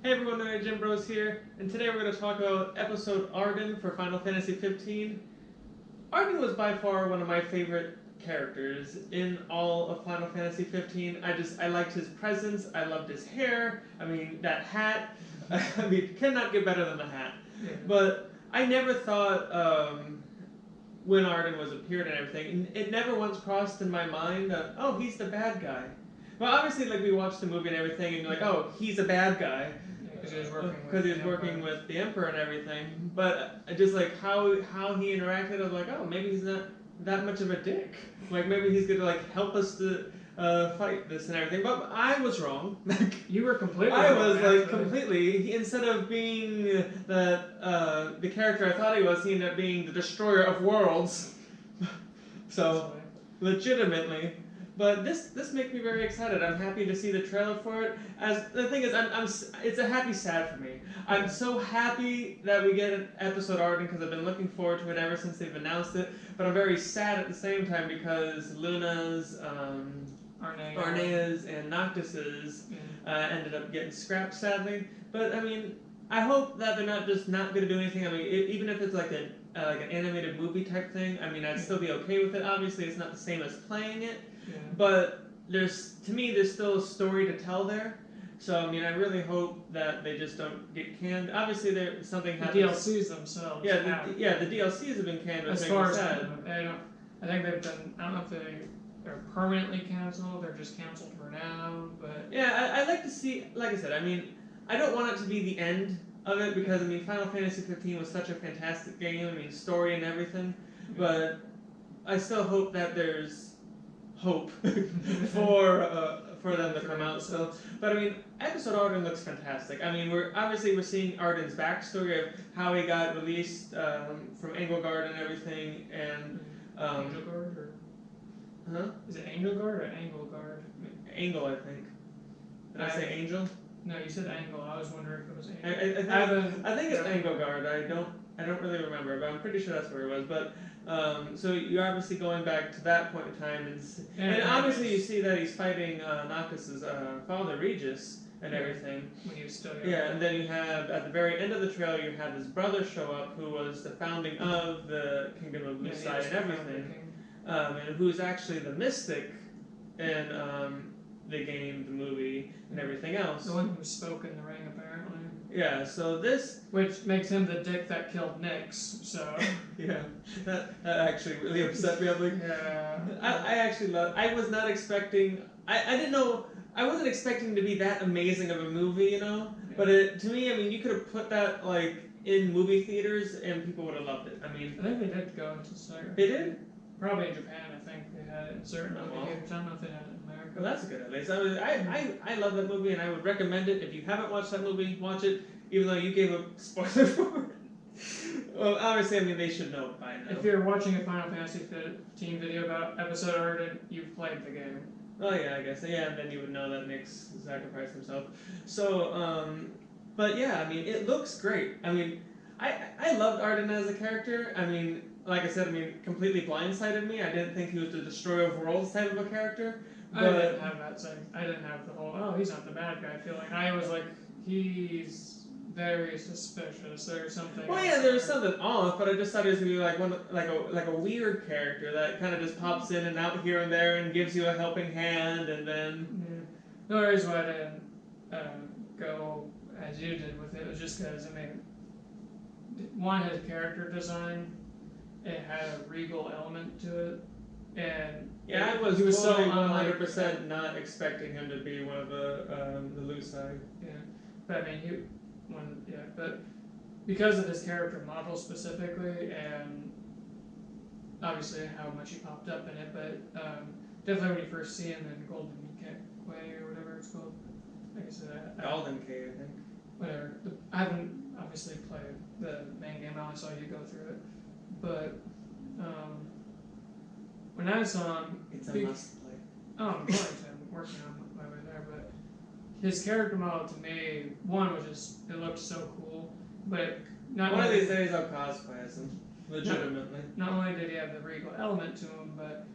Hey everyone, Jim Bros here, and today we're going to talk about episode Ardyn for Final Fantasy 15. Ardyn was by far one of my favorite characters in all of Final Fantasy 15. I liked his presence, I loved his hair, that hat, cannot get better than the hat. Yeah. But I never thought, when Ardyn was appeared and everything, it never once crossed in my mind that, oh, he's the bad guy. Well, obviously, we watched the movie and everything, and you're like, oh, he's a bad guy. Because he was working with the Emperor and everything. But just how he interacted, I was like, oh, maybe he's not that much of a dick. Maybe he's going to help us to fight this and everything. But I was wrong. You were completely wrong. I was completely. Instead of being the character I thought he was, he ended up being the destroyer of worlds. So, legitimately. But this makes me very excited. I'm happy to see the trailer for it. As the thing is, it's a happy sad for me. I'm so happy that we get an episode Ardyn because I've been looking forward to it ever since they've announced it. But I'm very sad at the same time because Luna's, Arnea's, and Noctis's ended up getting scrapped, sadly. But I hope that they're not going to do anything. Even if it's like an animated movie type thing, I'd still be okay with it. Obviously, it's not the same as playing it. Yeah. But there's still a story to tell there. So I really hope that they just don't get canned. Obviously, there's something happens. The DLCs themselves. The DLCs have been canned. As far as I think they've been. I don't know if they're permanently canceled. They're just canceled for now. But yeah, I'd like to see. Like I said, I don't want it to be the end of it because Final Fantasy 15 was such a fantastic game. Story and everything. But I still hope that there's hope for them to come out still. But episode Ardyn looks fantastic. We're seeing Ardyn's backstory of how he got released from Engelgard and everything, and Engelgard or huh? Is it Engelgard or Engelgard? Angel, I think. Did I say Angel? No, you said Angle. I was wondering if it was Angel. I think it's Engelgard. I don't really remember, but I'm pretty sure that's where it was. But so you're obviously going back to that point in time, and obviously you see that he's fighting Noctis's father, Regis, and everything. When he was still young. Yeah, and then you have, at the very end of the trailer, you have his brother show up, who was the founding of the Kingdom of Lucai and everything, and who's actually the mystic in the game, the movie, and everything else. The one who spoke in the ring, apparently. Yeah, so this... Which makes him the dick that killed Nyx, so... Yeah, that actually really upset me. Yeah. I actually love... I was not expecting... I didn't know... I wasn't expecting to be that amazing of a movie, Yeah. But to me, you could have put that, in movie theaters and people would have loved it. I think they did go into theaters. They did? Probably in Japan, I think they had it in certain movie theaters. I don't know if they had it in America. Well, that's good at least. I love that movie and I would recommend it. If you haven't watched that movie, watch it, even though you gave a spoiler for it. Well, obviously, they should know by now. If you're watching a Final Fantasy 15 video about episode Ardyn, you've played the game. Oh yeah, I guess. Yeah, and then you would know that Nyx sacrificed himself. So, but yeah, it looks great. I loved Ardyn as a character. Like I said, completely blindsided me. I didn't think he was the destroyer of worlds type of a character. But I didn't have that same. I didn't have the whole, oh, he's not the bad guy feeling. I was like, he's very suspicious. There's something. Well, yeah, there's something off, but I just thought he was gonna be like a weird character that kind of just pops in and out here and there and gives you a helping hand, and then. Yeah. The reason why I didn't go as you did with it was just because one, his character design, it had a regal element to it, and yeah, I was totally 100% not expecting him to be one of the Lucai. Yeah, but but because of his character model specifically, and obviously how much he popped up in it, but definitely when you first see him in Golden Way or whatever it's called, like I said, Golden K, I think. Whatever. I haven't obviously played the main game. I only saw you go through it, but when I saw him, it's a must play. Oh, I'm going to. I'm working on my way there, but his character model to me, one was just, it looked so cool, but not one of these days I'll cosplay as him, legitimately. Not only did he have the regal element to him, but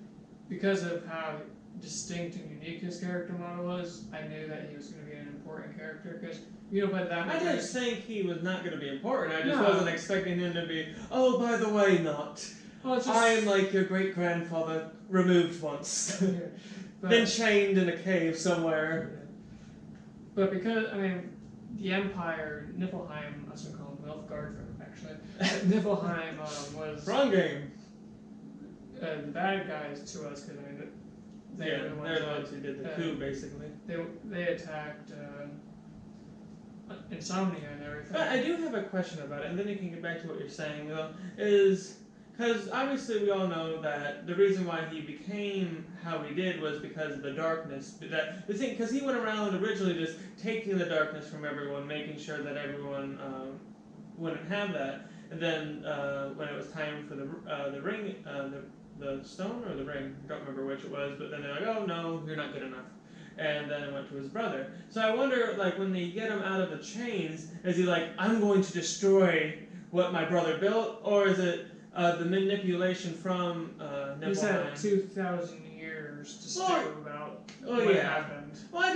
because of how distinct and unique his character model was, I knew that he was going to be an important character, because you don't put that much. I didn't think he was not going to be important. I just No. wasn't expecting him to be, oh, by the way, not. Well, it's just, I am like your great-grandfather, removed once. yeah, but, Then chained in a cave somewhere. yeah. But because, I mean, the Empire, Niflheim, I was going to call him Nilfgaard, actually. Niflheim was Wrong game. the bad guys to us, because I mean, They're the ones who did the coup, basically. They attacked Insomnia and everything. But I do have a question about it, and then you can get back to what you're saying, though, is because obviously we all know that the reason why he became how he did was because of the darkness. That the thing, because he went around originally just taking the darkness from everyone, making sure that everyone wouldn't have that, and then when it was time for the ring, the stone or the ring, I don't remember which it was, but then they're like, oh no, you're not good enough. And then it went to his brother. So I wonder, like, when they get him out of the chains, is he like, I'm going to destroy what my brother built? Or is it the manipulation from Niflheim? He's had 2,000 years to stew about what happened. Well, I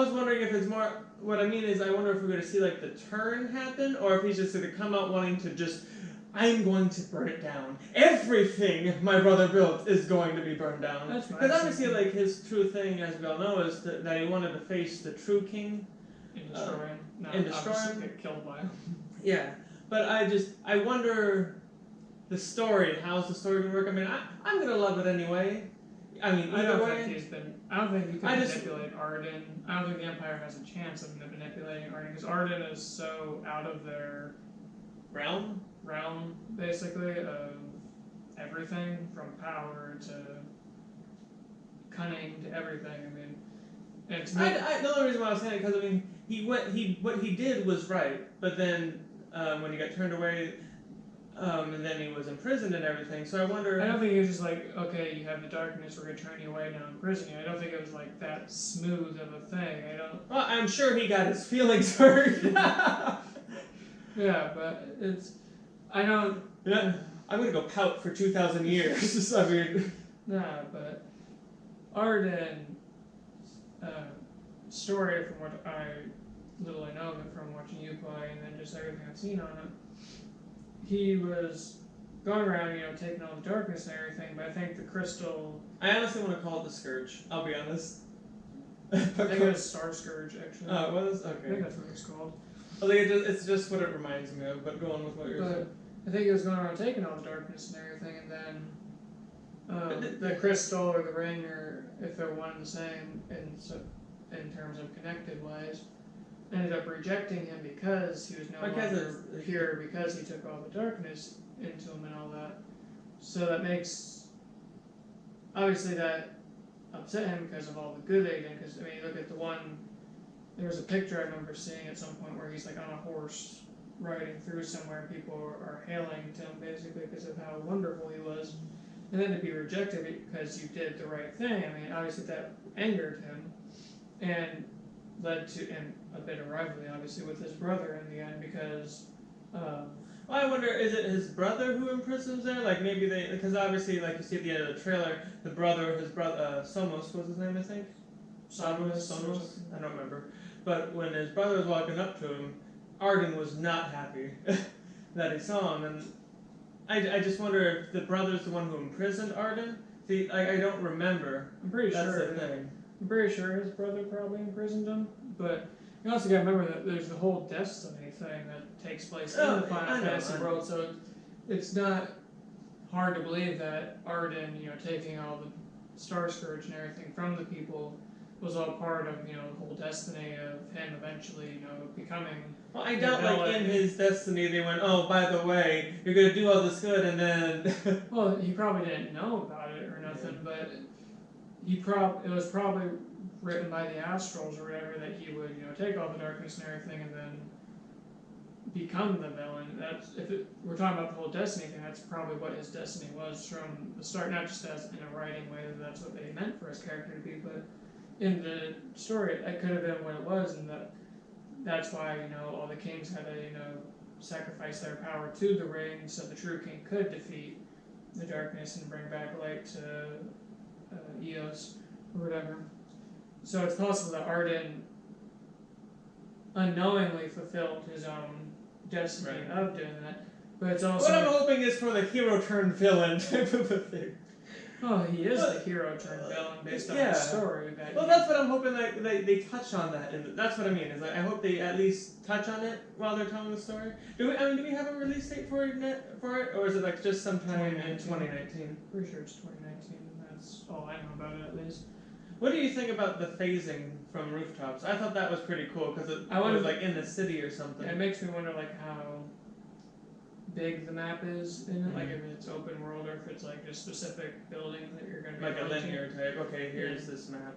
was wondering if it's more, what I mean is, I wonder if we're going to see, like, the turn happen, or if he's just going to come out wanting to just, I'm going to burn it down. Everything my brother built is going to be burned down. Because obviously, like, his true thing, as we all know, is that he wanted to face the true king. And destroy him. No, and destroy him. Get killed by him. Yeah. But I wonder the story, how's the story going to work? I mean, I'm going to love it anyway. I mean, I either don't way. think you can manipulate Ardyn. I don't think the Empire has a chance of manipulating Ardyn, because Ardyn is so out of their realm, basically, of everything from power to cunning to everything. I mean, and to me, the only reason why I was saying it, because I mean, what he did was right, but then when he got turned away, and then he was imprisoned and everything. So I wonder. I don't think it was just like, okay, you have the darkness, we're gonna turn you away, now imprison you. I don't think it was like that smooth of a thing. Well, I'm sure he got his feelings hurt. Yeah, but I don't. Yeah, I'm gonna go pout for 2,000 years. I mean. Nah, but Ardyn, story from what little I know of it from watching you play and then just everything I've seen on it, he was going around, taking all the darkness and everything, but I think the crystal... I honestly want to call it the Scourge, I'll be honest. I think it was Star Scourge, actually. Oh, it was? Okay. I think that's what it's called. I think it's just what it reminds me of, but go on with what you're saying. I think he was going around taking all the darkness and everything, and then the crystal or the ring, or if they're one and the same in terms of connected wise, ended up rejecting him because he was no longer pure, because he took all the darkness into him and all that. So that makes, obviously that upset him because of all the good they did. Because I mean, you look at the one. There was a picture I remember seeing at some point where he's like on a horse riding through somewhere, and people are hailing to him basically because of how wonderful he was. And then to be rejected because you did the right thing, I mean, obviously that angered him and led to a bit of rivalry, obviously, with his brother in the end because... well, I wonder, is it his brother who imprisons there? Like maybe because obviously, like you see at the end of the trailer, his brother, Somos was his name, I think? Somos? I don't remember. But when his brother was walking up to him, Ardyn was not happy that he saw him, and I just wonder if the brother's the one who imprisoned Ardyn. See, I don't remember. I'm pretty That's sure. the thing. I'm pretty sure his brother probably imprisoned him, but you also gotta remember that there's the whole destiny thing that takes place in the Final Fantasy world, so it's not hard to believe that Ardyn, taking all the Star Scourge and everything from the people was all part of, the whole destiny of him eventually, becoming... Well, I doubt, like, in his destiny they went, oh, by the way, you're gonna do all this good, and then... Well, he probably didn't know about it or nothing, but it was probably written by the Astrals or whatever that he would, take all the darkness and everything and then become the villain. We're talking about the whole destiny thing, that's probably what his destiny was from the start, not just as in a writing way that that's what they meant for his character to be, but in the story, it could have been what it was, and that's why, all the kings had to, sacrifice their power to the ring so the true king could defeat the darkness and bring back light to Eos or whatever. So it's possible that Ardyn unknowingly fulfilled his own destiny of doing that. But it's also what I'm hoping is for the hero turned villain type of a thing. Oh, he is the hero turned villain based on the story. That's what I'm hoping that they touch on that. And that's what I mean. Is I hope they at least touch on it while they're telling the story. Do we have a release date for it, or is it like just sometime in 2019? Pretty sure it's 2019. That's all I know about it at least. What do you think about the phasing from rooftops? I thought that was pretty cool because it was like in the city or something. It makes me wonder like how big the map is in it, like if it's open world or if it's like just specific buildings that you're going to be like a linear type. Okay, here's this map.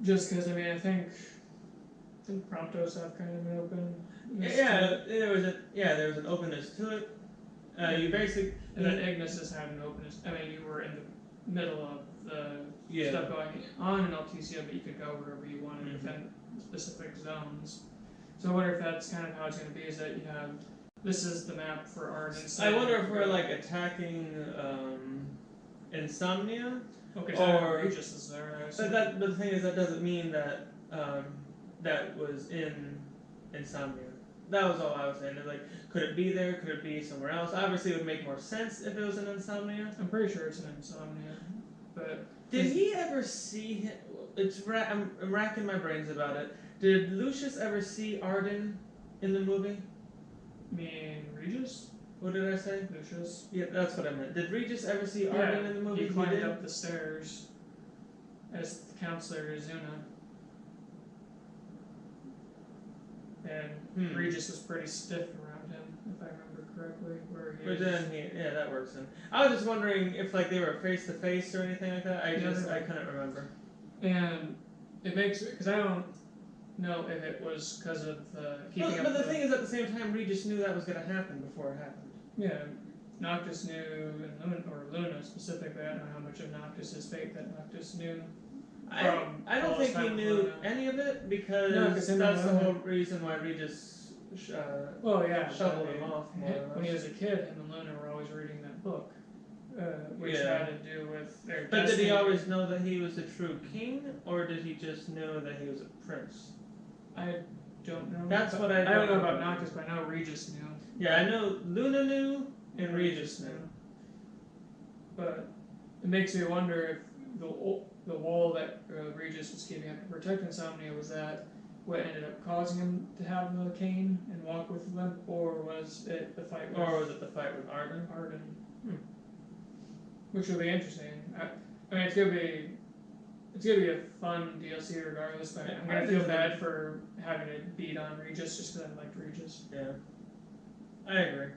Just because I think Promptos have kind of an open. There was an openness to it. You basically and then Ignis had an openness. I mean, you were in the middle of the stuff going on in Alticia, but you could go wherever you wanted within specific zones. So I wonder if that's kind of how it's going to be. Is that you have. This is the map for Ardyn. I wonder if we're like attacking Insomnia, or Regis is there. But the thing is, that doesn't mean that that was in Insomnia. That was all I was saying. Like, could it be there? Could it be somewhere else? Obviously, it would make more sense if it was in Insomnia. I'm pretty sure it's in Insomnia, but did he ever see him? I'm racking my brains about it. Did Lucius ever see Ardyn in the movie? mean Regis? What did I say? Lucius? Yeah, that's what I meant. Did Regis ever see Ardyn in the movie? He climbed up the stairs as counselor to Zuna. And Regis was pretty stiff around him, if I remember correctly. That works in. I was just wondering if like they were face to face or anything like that. I couldn't remember. And it makes because I don't know if it was because of keeping up. But the thing is, at the same time, Regis knew that was going to happen before it happened. Yeah, Noctis knew, and Luna specifically. I don't know how much of Noctis is fake that Noctis knew. I don't think he knew any of it because that's the whole reason why Regis shoveled him off. When he was a kid, him and Luna were always reading that book, which had to do with their destiny. But did he always know that he was the true king, or did he just know that he was a prince? I don't know. That's what I don't know about Noctis, but I know Regis knew. Yeah, I know Luna knew and Regis knew. But it makes me wonder if the wall that Regis was keeping up to protect Insomnia was that what ended up causing him to have the cane and walk with the limp, or was it the fight with Ardyn? Ardyn. Which will be interesting. I mean, it's gonna be a fun DLC regardless, but I'm gonna feel bad for having to beat on Regis just because I liked Regis. Yeah, I agree.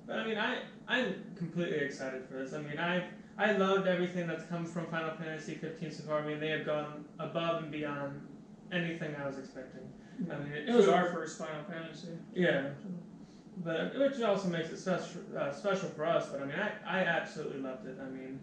But I mean, I'm completely excited for this. I mean, I loved everything that's come from Final Fantasy 15 so far. I mean, they have gone above and beyond anything I was expecting. Yeah. I mean, it was our first Final Fantasy. Yeah. But which also makes it special for us. But I mean, I absolutely loved it. I mean,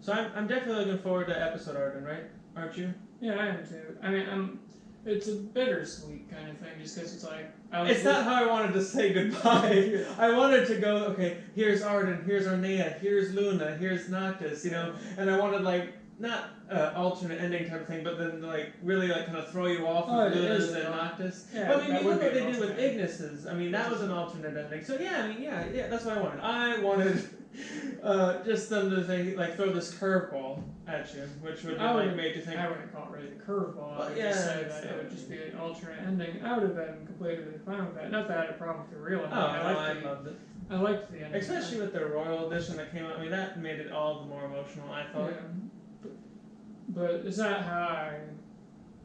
so I'm definitely looking forward to episode Ardyn, right? Aren't you? Yeah, I am too. I mean, it's a bittersweet kind of thing, just because it's like it's not how I wanted to say goodbye. I wanted to go, okay, here's Ardyn, here's Arnea, here's Luna, here's Noctis, and I wanted like not alternate ending type of thing, but then like really like kind of throw you off with Luna's and Noctis. Yeah, but I mean, look what they did with Ignis's. I mean, that was an alternate ending. So yeah, I mean, yeah, that's what I wanted. I wanted just them to say, like throw this curveball at you, which would have made you think. I wouldn't call it really a curveball. I would just say that it would just be an alternate ending. I would have been completely fine with that. Not that I had a problem with the real ending. I loved it. I liked the ending. Especially with the Royal Edition that came out. I mean, that made it all the more emotional, I thought. Yeah. But it's not how I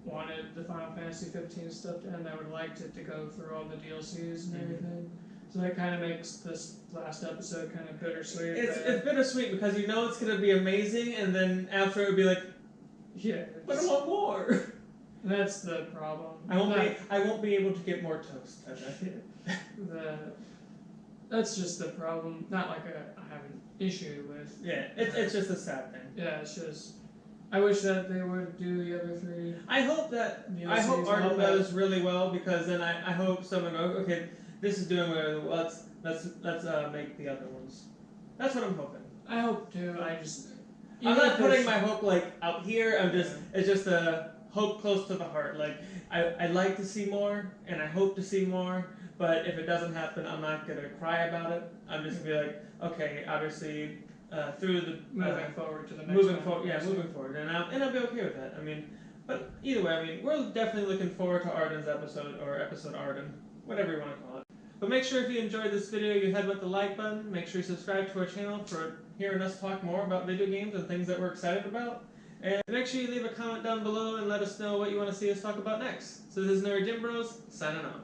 wanted the Final Fantasy 15 stuff to end. I would have liked it to go through all the DLCs and everything. So that kind of makes this last episode kind of bittersweet. It's bittersweet because you know it's going to be amazing, and then after it would be like, yeah, but I want more. That's the problem. I won't be able to get more toast. That's just the problem. Not like I have an issue with. Yeah, it's just a sad thing. Yeah, it's just. I wish that they would do the other three. I hope Ardyn does really well, because then I hope someone goes, okay, this is doing really well. Let's make the other ones. That's what I'm hoping. I hope too. I'm not putting my hope like out here. It's just a hope close to the heart. Like I like to see more, and I hope to see more. But if it doesn't happen, I'm not gonna cry about it. I'm just gonna be like, okay, obviously, through the moving forward to the next moving one. forward, moving forward, and I'll be okay with that. I mean, but either way, I mean, we're definitely looking forward to Ardyn's episode or episode Ardyn, whatever you want to call it. But make sure if you enjoyed this video, you hit with the like button. Make sure you subscribe to our channel for hearing us talk more about video games and things that we're excited about. And make sure you leave a comment down below and let us know what you want to see us talk about next. So this is Nerd Gym Bros, signing off.